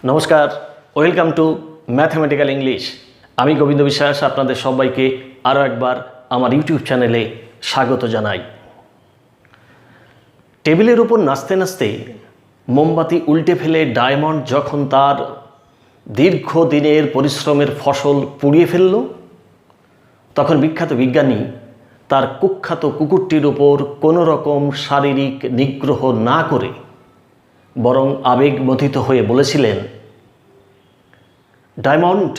নমস্কার, welcome to mathematical English. আমি গোবিন্দ বিশ্বাস আপনাদের সবাইকে আরও একবার আমার ইউটিউব চ্যানেলে স্বাগত জানাই। টেবিলের উপর নাচতে নাচতে মোমবাতি উল্টে ফেলে ডায়মন্ড যখন তার দীর্ঘদিনের পরিশ্রমের ফসল পুড়িয়ে ফেলল, তখন বিখ্যাত বিজ্ঞানী তার কুখ্যাত কুকুরটির উপর কোনো রকম শারীরিক নিগ্রহ না করে বরং আবেগমথিত হয়ে বলেছিলেন, Diamond,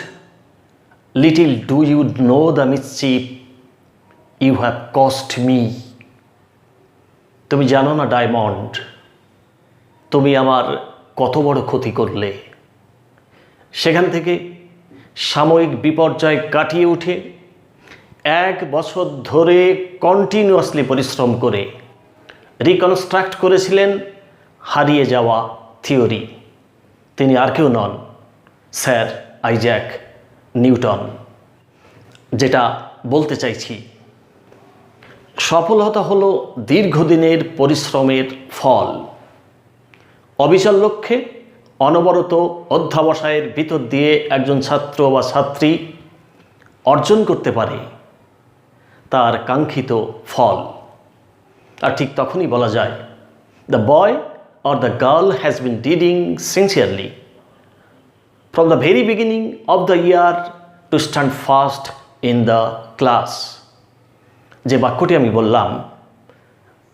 little do you know the mischief you have cost me. তুমি জানো না ডায়মন্ড, তুমি আমার কত বড় ক্ষতি করলে। সেখান থেকে সাময়িক বিপর্যয় কাটিয়ে উঠে 1 বছর ধরে কন্টিনিউয়াসলি পরিশ্রম করে রিকনস্ট্রাক্ট করেছিলেন হারিয়ে যাওয়া থিওরি। তিনি আর কেউ নন, স্যার আইজ্যাক নিউটন। যেটা বলতে চাইছি, সফলতা হলো দীর্ঘদিনের পরিশ্রমের ফল। অবিচল লক্ষ্যে অনবরত অধ্যাবসায়ের ভিতর দিয়ে একজন ছাত্র বা ছাত্রী অর্জন করতে পারে তার কাঙ্ক্ষিত ফল। আর ঠিক তখনই বলা যায়, the boy or the girl has been reading sincerely from the very beginning of the year to stand fast in the class। যে বাক্যটি আমি বললাম,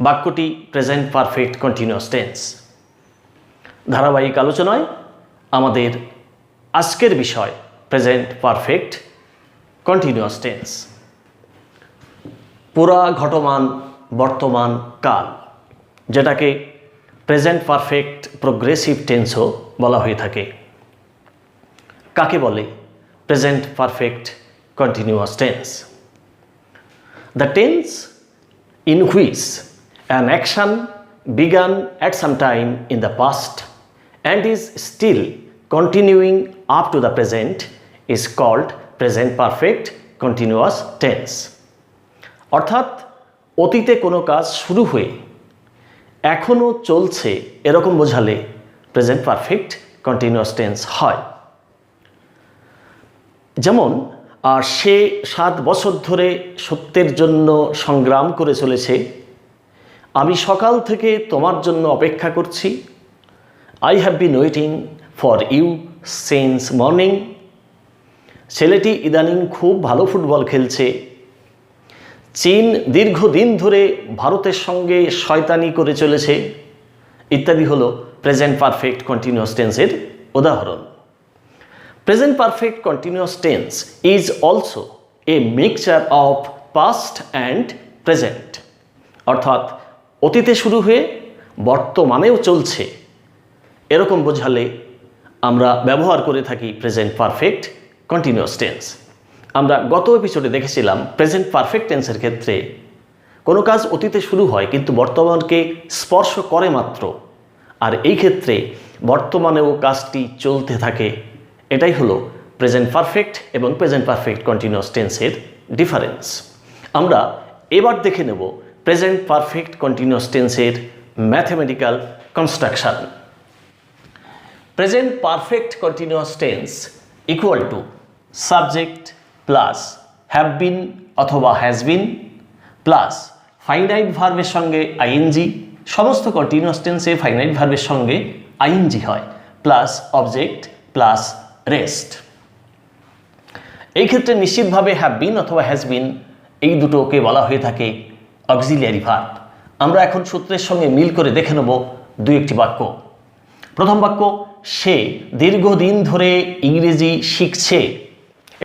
বাক্যটি প্রেজেন্ট পারফেক্ট কন্টিনিউয়াস টেন্স। ধারাবাহিক আলোচনায় আমাদের আজকের বিষয় প্রেজেন্ট পারফেক্ট কন্টিনিউয়াস টেন্স। পুরা ঘটমান বর্তমান কাল, যেটাকে প্রেজেন্ট পারফেক্ট প্রোগ্রেসিভ টেন্সও বলা হয়ে থাকে। কাকে বলে present perfect continuous tense? The tense in which an action began at some time in the past and is still continuing up to the present is called present perfect continuous tense. অর্থাৎ অতীতে কোনো কাজ শুরু হয়ে এখনও চলছে এরকম বোঝালে প্রেজেন্ট পারফেক্ট কন্টিনিউয়াস টেন্স হয়। যেমন, সে 7 বছর ধরে সত্যের জন্য সংগ্রাম করে চলেছে। আমি সকাল থেকে তোমার জন্য অপেক্ষা করছি। I have been waiting for you since morning. ছেলেটি ইদানিং খুব ভালো ফুটবল খেলছে। চীন দীর্ঘদিন ধরে ভারতের সঙ্গে শয়তানি করে চলেছে, ইত্যাদি হলো প্রেজেন্ট পারফেক্ট কন্টিনিউয়াস টেন্সের উদাহরণ। Present perfect continuous tense is also a mixture of past and present. অর্থাৎ অতীতে শুরু হয়ে বর্তমানেও চলছে এরকম বোঝালে আমরা ব্যবহার করে থাকি প্রেজেন্ট পারফেক্ট কন্টিনিউয়াস টেন্স। আমরা গত এপিসোডে দেখেছিলাম প্রেজেন্ট পারফেক্ট টেন্সের ক্ষেত্রে কোনো কাজ অতীতে শুরু হয় কিন্তু বর্তমানকে স্পর্শ করে মাত্র, আর এই ক্ষেত্রে বর্তমানেও কাজটি চলতে থাকে। এটাই হলো প্রেজেন্ট পারফেক্ট এবং প্রেজেন্ট পারফেক্ট কন্টিনিউয়াস টেন্সের ডিফারেন্স। আমরা এবার দেখে নেব প্রেজেন্ট পারফেক্ট কন্টিনিউয়াস টেন্সের mathematical construction. Present perfect continuous tense equal to subject plus have been অথবা হ্যাজ বিন প্লাস ফাইনাইট ভার্বের সঙ্গে আইএনজি। সমস্ত কন্টিনিউয়াস টেন্সে ফাইনাইট ভার্বের সঙ্গে আইএনজি হয়, প্লাস অবজেক্ট প্লাস রেস্ট। এই ক্ষেত্রে নিশ্চিতভাবে হ্যাভ বিন অথবা হ্যাজ বিন এই দুটোকে বলা হয়ে থাকে অক্সিলিয়ারি ভার্ব। আমরা এখন সূত্রের সঙ্গে মিল করে দেখে নেব 2-1টি বাক্য। প্রথম বাক্য, সে দীর্ঘদিন ধরে ইংরেজি শিখছে।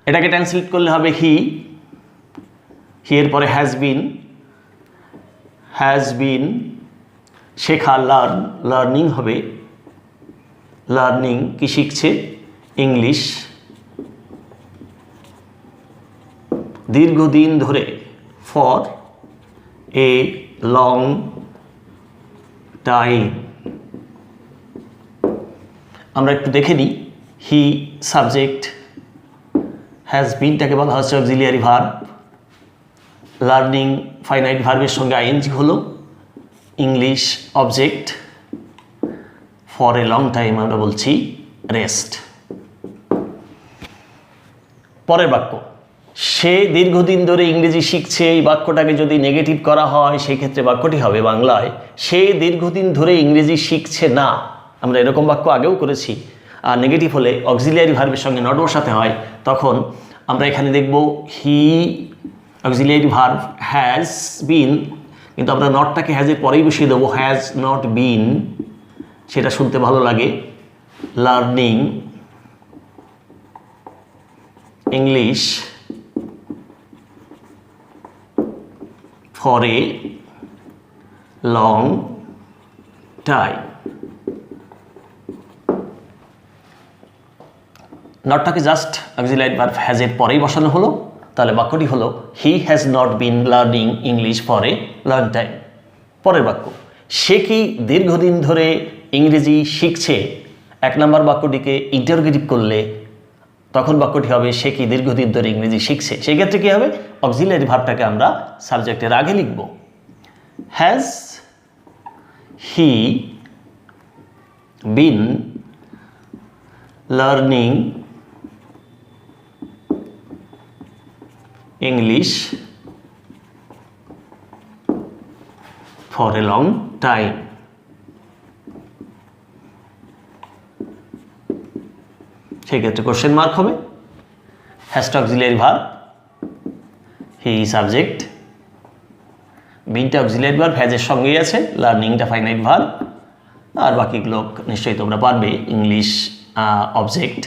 এটাকে ট্রান্সলেট করলে হবে হি এর পরে হ্যাজ বিন, শেখা লার্নিং হবে, লার্নিং কি শিখছে, ইংলিশ। দীর্ঘদিন ধরে ফর এ লং টাইম। আমরা একটু দেখে নিই, হি সাবজেক্ট, হ্যাজ বিনটাকে বলা হচ্ছে অক্সিলিয়ারি ভার্ব, লার্নিং ফাইনাইট ভার্বের সঙ্গে আইএনজি হলো, English object, for a long time আমরা বলছি রেস্ট। পরের বাক্য, সে দীর্ঘদিন ধরে ইংরেজি শিখছে। এই বাক্যটাকে যদি নেগেটিভ করা হয় সেই ক্ষেত্রে বাক্যটি হবে বাংলায়, সে দীর্ঘদিন ধরে ইংরেজি শিখছে না। আমরা এরকম বাক্য আগেও করেছি। আর নেগেটিভ হলে অক্সিলিয়ারি ভার্বের সঙ্গে নট বসাতে হয়, তখন আমরা এখানে দেখব হি অক্সিলিয়ারি ভার্ব হ্যাজ বিন, কিন্তু আমরা নটটাকে হ্যাজের পরেই বসিয়ে দেবো, হ্যাজ নট বিন, সেটা শুনতে ভালো লাগে। Learning English for a long time. নটটাকে জাস্ট অক্সিলিয়ারি ভার্ব হ্যাজের পরেই বসানো হলো, তাহলে বাক্যটি হলো he has not been learning English for a long time. পরের বাক্য, সে কি দীর্ঘদিন ধরে ইংরেজি শিখছে। এক নম্বর বাক্যটিকে ইন্টারোগেটিভ করলে তখন বাক্যটি হবে সে কি দীর্ঘদিন ধরে ইংরেজি শিখছে। সেই ক্ষেত্রে কী হবে, অক্সিলিয়ারি ভার্বটাকে আমরা সাবজেক্টের আগে লিখব। Has he been learning English for a long time. সেই ক্ষেত্রে কোশ্চেন মার্ক হবে। হ্যাজটা অক্সিলিয়ারি ভার্ব, হি সাবজেক্ট, বিনটা অক্সিলিয়ারি ভার্ব হ্যাজের সঙ্গেই আছে, লার্নিংটা ফাইনাইট ভার্ব, আর বাকিগুলো নিশ্চয়ই তোমরা পারবে। English object,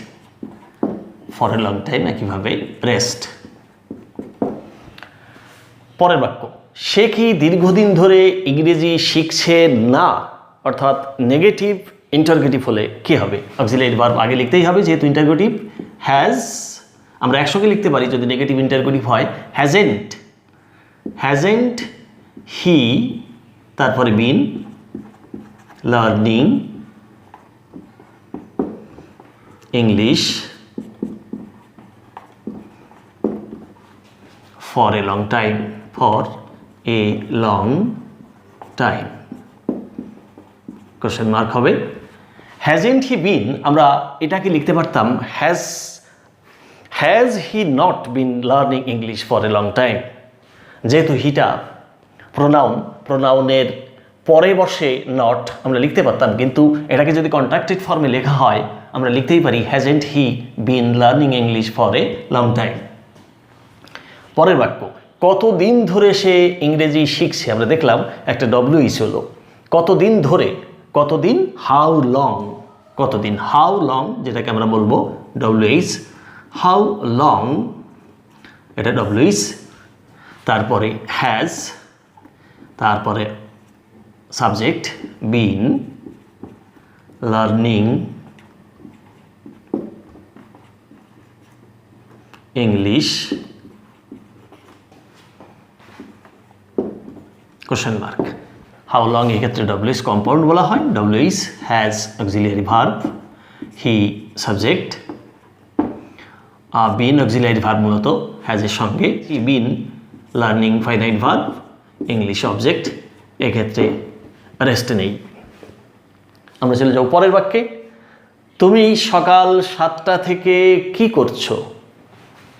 for a long time একইভাবে রেস্ট। পরের বাক্য, সে কি দীর্ঘদিন ধরে ইংরেজি শিখছে না, অর্থাৎ নেগেটিভ ইন্টারগেটিভ হলে কি হবে, অক্সিলিয়ারি ভার্ব আগে লিখতেই হবে যেহেতু ইন্টারগেটিভ। হ্যাজ আমরা একসঙ্গে লিখতে পারি যদি নেগেটিভ ইন্টারগেটিভ হয়, হ্যাজেন্ট, হ্যাজেন্ট হি, তারপরে বিন learning English for a long time, for a long time, question mark হবে। হ্যাজেন্ট হি বিন, আমরা এটাকে লিখতে পারতাম has he not been learning English for a long time. যেহেতু হিটা প্রোনাউনের পরে বসে নট, আমরা লিখতে পারতাম, কিন্তু এটাকে যদি কন্ট্রাক্টেড ফর্মে লেখা হয় আমরা লিখতেই পারি hasn't he been learning English for a long time. পরের বাক্য, কতদিন ধরে সে ইংরেজি শিখছে। আমরা দেখলাম একটা ডব্লিউইস হলো কতদিন ধরে, কতদিন হাউ লং, কতদিন হাউ লং যেটাকে আমরা বলবো ডব্লিউইস, হাউ লং এটা ডব্লিউইস, তারপরে হ্যাজ, তারপরে subject been learning English question mark. How long এক্ষেত্রে ডব্লিউইস কম্পাউন্ড বলা হয়, ডব্লিউইস has auxiliary verb, he subject, been auxiliary verb মূলত হ্যাজের সঙ্গে, he been learning finite verb, English object, এক্ষেত্রে রেস্ট নেই। আমরা চলে যাবো পরের বাক্যে। তুমি সকাল 7টা থেকে কি করছো।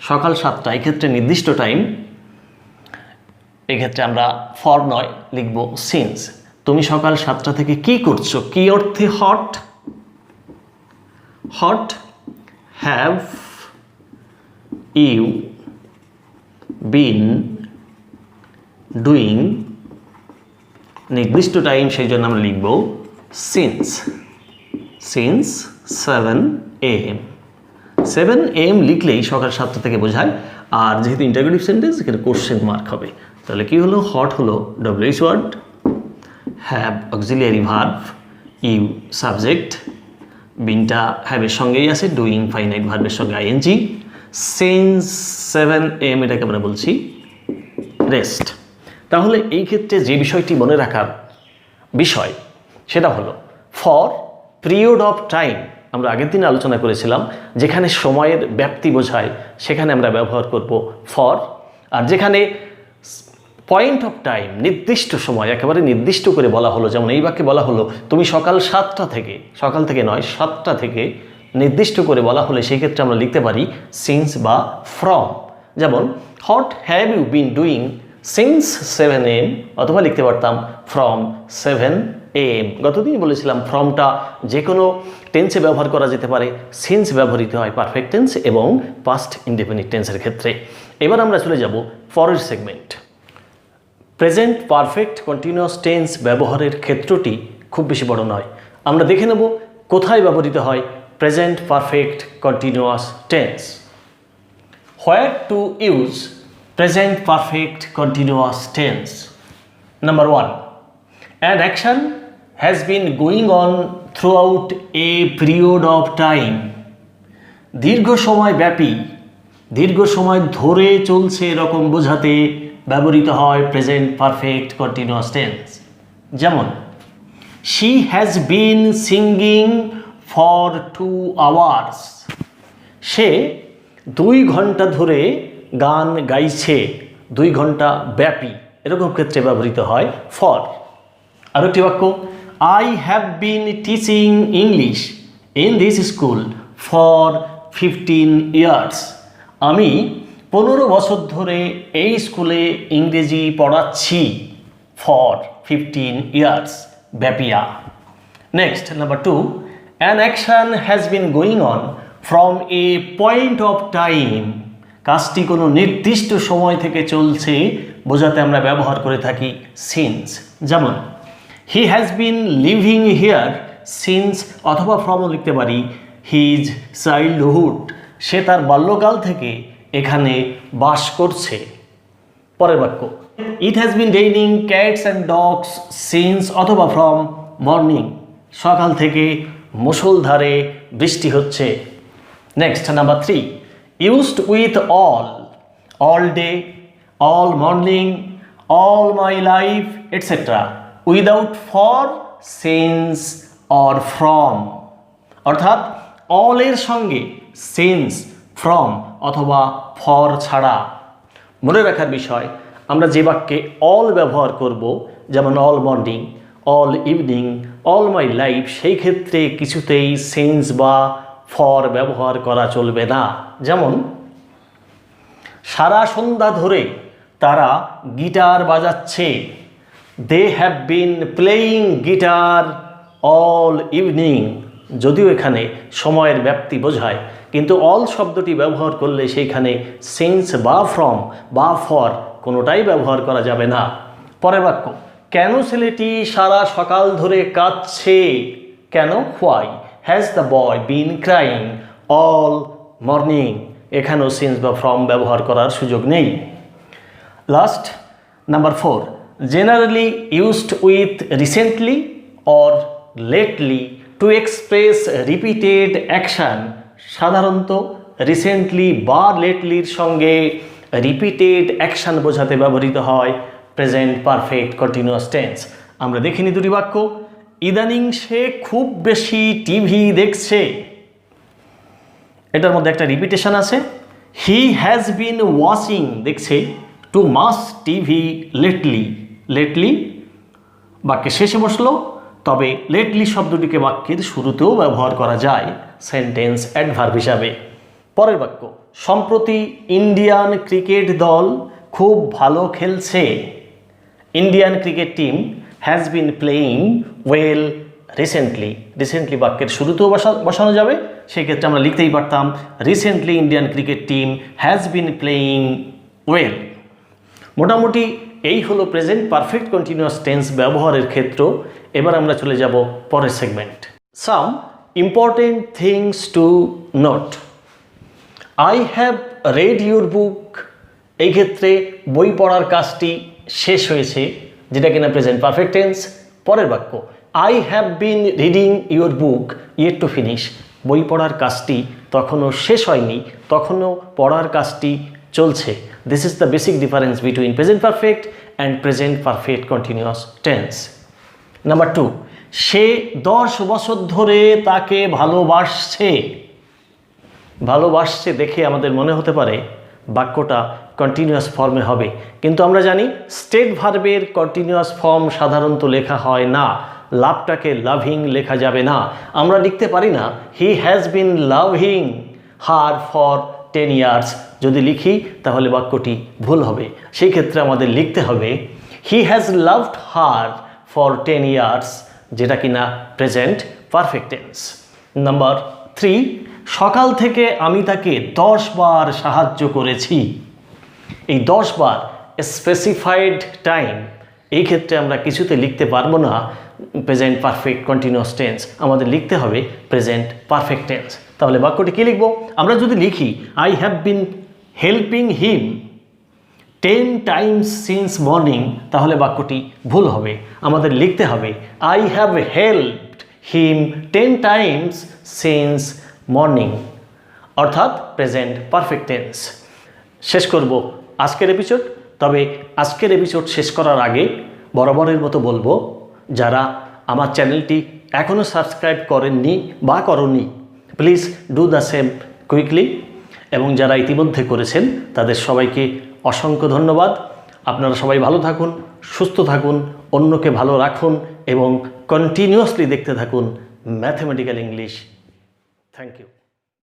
সকাল 7টা এক্ষেত্রে নির্দিষ্ট টাইম, এক্ষেত্রে আমরা ফর নয় লিখব সিন্স। তুমি সকাল 7টা থেকে কি করছো, কি অর্থে what, what have you been doing, নির্দিষ্ট টাইম সেই জন্য আমরা লিখব সিন্স, সিন্স 7 AM। 7 AM লিখলেই সকাল 7টা থেকে বোঝায়। আর যেহেতু ইন্টারোগেটিভ সেন্টেন্স এখানে কোশ্চেন মার্ক হবে, তাহলে কি হলো, হট হলো WH word, have auxiliary verb, you subject, বিনটা হ্যাভের সঙ্গেই আছে, ডুইং ফাইনাইট ভার্বের সঙ্গে আইএনজি, সিন্স 7 AM এটাকে আমরা বলছি রেস্ট। তাহলে এই ক্ষেত্রে যে বিষয়টি মনে রাখার বিষয় সেটা হলো ফর পিরিয়ড অফ টাইম। আমরা আগের দিন আলোচনা করেছিলাম যেখানে সময়ের ব্যাপ্তি বোঝায় সেখানে আমরা ব্যবহার করব ফর, আর যেখানে পয়েন্ট অফ টাইম নির্দিষ্ট সময় একেবারে নির্দিষ্ট করে বলা হলো, যেমন এই বাক্যে বলা হলো তুমি সকাল 7টা থেকে, সকাল থেকে নয় 7টা থেকে নির্দিষ্ট করে বলা হলে সেই ক্ষেত্রে আমরা লিখতে পারি সিন্স বা ফ্রম। যেমন what have you been doing since 7 AM, অথবা লিখতে পারতাম ফ্রম 7 AM। গতদিন বলেছিলাম ফ্রমটা যে কোনো টেন্সে ব্যবহার করা যেতে পারে, সিন্স ব্যবহৃত হয় পারফেক্ট টেন্স এবং পাস্ট ইনডেফিনিট টেন্সের ক্ষেত্রে। এবার আমরা চলে যাব পরের segment. Present perfect continuous tense ব্যবহারের ক্ষেত্রটি খুব বেশি বড় নয়। আমরা দেখে নেব কোথায় ব্যবহৃত হয় present perfect continuous tense. Where to use present perfect continuous tense. Number 1, an action has been going on throughout a period of time. দীর্ঘ সময় ব্যাপী, দীর্ঘ সময় ধরে চলছে এরকম বোঝাতে ব্যবহৃত হয় প্রেজেন্ট পারফেক্ট কন্টিনিউয়াস টেন্স। যেমন she has been singing for 2 hours. সে 2 ঘন্টা ধরে গান গাইছে, 2 ঘন্টা ব্যাপী, এরকম ক্ষেত্রে ব্যবহৃত হয় ফর। আর একটি বাক্য, I have been teaching English in this school for 15 years. আমি 15 বছর ধরে এই স্কুলে ইংরেজি পড়াচ্ছি ফর 15 years, ব্যাপিয়া। Next number 2, an action has been going on from a point of time. কাজটি কোনো নির্দিষ্ট সময় থেকে চলছে বোঝাতে আমরা ব্যবহার করে থাকি সিন্স। যেমন he has been living here since, অথবা ফ্রমও লিখতে পারি his childhood. সে তার বাল্যকাল থেকে এখানে বাস করছে। পরের বাক্য, it has been raining cats and dogs since, অথবা from morning. সকাল থেকে মুষলধারে বৃষ্টি হচ্ছে। Next number 3, used with all day, all morning, all my life, etc. Without for, since or from. অর্থাৎ অল এর সঙ্গে সিন্স, ফ্রম অথবা ফর ছাড়া। মনে রাখার বিষয়, আমরা যে বাক্যে অল ব্যবহার করব, যেমন all morning, all evening, all my life, সেই ক্ষেত্রে কিছুতেই সিন্স বা ফর ব্যবহার করা চলবে না। যেমন সারা সন্ধ্যা ধরে তারা গিটার বাজাচ্ছে, they have been playing guitar all evening। যদিও এখানে সময়ের ব্যাপ্তি বোঝায়, কিন্তু অল শব্দটি ব্যবহার করলে সেইখানে সিন্স বা ফ্রম বা ফর কোনোটাই ব্যবহার করা যাবে না। পরের বাক্য, কেন ছেলেটি সারা সকাল ধরে কাঁদছে? কেন, why has the boy been crying all morning. এখানেও সিন্স বা ফ্রম ব্যবহার করার সুযোগ নেই। Last number 4, generally used with recently or lately to express repeated action. সাধারণত রিসেন্টলি বা লেটলির সঙ্গে রিপিটেড অ্যাকশন বোঝাতে ব্যবহৃত হয় প্রেজেন্ট পারফেক্ট কন্টিনিউয়াস টেন্স। আমরা দেখিনি দুটি বাক্য, ইদানিং সে খুব বেশি টিভি দেখছে, এটার মধ্যে একটা রিপিটেশন আছে। হি হ্যাজ বিন ওয়াচিং, দেখছে, too much TV lately. Lately বাক্যের শেষে বসলো, তবে লেটলি শব্দটিকে বাক্যের শুরুতেও ব্যবহার করা যায় সেন্টেন্স অ্যাডভার্ব হিসাবে। পরের বাক্য, সম্প্রতি ইন্ডিয়ান ক্রিকেট দল খুব ভালো খেলছে। Indian cricket team has been playing well recently. Recently বাক্যের শুরুতেও বসানো যাবে, সেক্ষেত্রে আমরা লিখতেই পারতাম recently Indian cricket team has been playing well. মোটামুটি এই হলো প্রেজেন্ট পারফেক্ট কন্টিনিউয়াস টেন্স ব্যবহারের ক্ষেত্র। এবার আমরা চলে যাব পরের segment, some important things to note. I have read your book. এই ক্ষেত্রে বই পড়ার কাজটি শেষ হয়েছে, যেটা কিনা প্রেজেন্ট পারফেক্ট টেন্স। পরের বাক্য, I have been reading your book yet to finish. বই পড়ার কাজটি তখনও শেষ হয়নি, তখনও পড়ার কাজটি চলছে। This is the basic difference between present perfect and present perfect continuous tense. Number 2, সে 10 বছর ধরে তাকে ভালোবাসছে। ভালোবাসছে দেখে আমাদের মনে হতে পারে বাক্যটা কন্টিনিউয়াস ফর্মে হবে, কিন্তু আমরা জানি স্টেট ভার্বের কন্টিনিউয়াস ফর্ম সাধারণত লেখা হয় না, লাভটাকে লাভিং লেখা যাবে না। আমরা লিখতে পারি না he has been loving her for 10 years. যদি লিখি তাহলে বাক্যটি ভুল হবে। সেই ক্ষেত্রে আমাদের লিখতে হবে he has loved her for 10 years, যেটা কিনা প্রেজেন্ট পারফেক্ট টেন্স। নাম্বার 3, সকাল থেকে আমি তাকে 10 বার সাহায্য করেছি। এই 10 বার স্পেসিফাইড টাইম, এই ক্ষেত্রে আমরা কিছুতে লিখতে পারবো না প্রেজেন্ট পারফেক্ট কন্টিনিউয়াস টেন্স, আমাদের লিখতে হবে প্রেজেন্ট পারফেক্ট টেন্স। তাহলে বাক্যটি কী লিখব? আমরা যদি লিখি I have been helping him 10 Times since morning, তাহলে বাক্যটি ভুল হবে। আমাদের লিখতে হবে I have helped him 10 Times since morning, অর্থাৎ প্রেজেন্ট পারফেক্ট টেন্স। শেষ করব আজকের এপিসোড। তবে আজকের এপিসোড শেষ করার আগে বরাবরের মতো বলবো, যারা আমার চ্যানেলটি এখনও সাবস্ক্রাইব করেননি বা করনি, please do the same quickly. এবং যারা ইতিমধ্যে করেছেন তাদের সবাইকে অসংখ্য ধন্যবাদ। আপনারা সবাই ভালো থাকুন, সুস্থ থাকুন, অন্যকে ভালো রাখুন এবং কন্টিনিউয়াসলি দেখতে থাকুন ম্যাথমেটিক্যাল ইংলিশ। Thank you.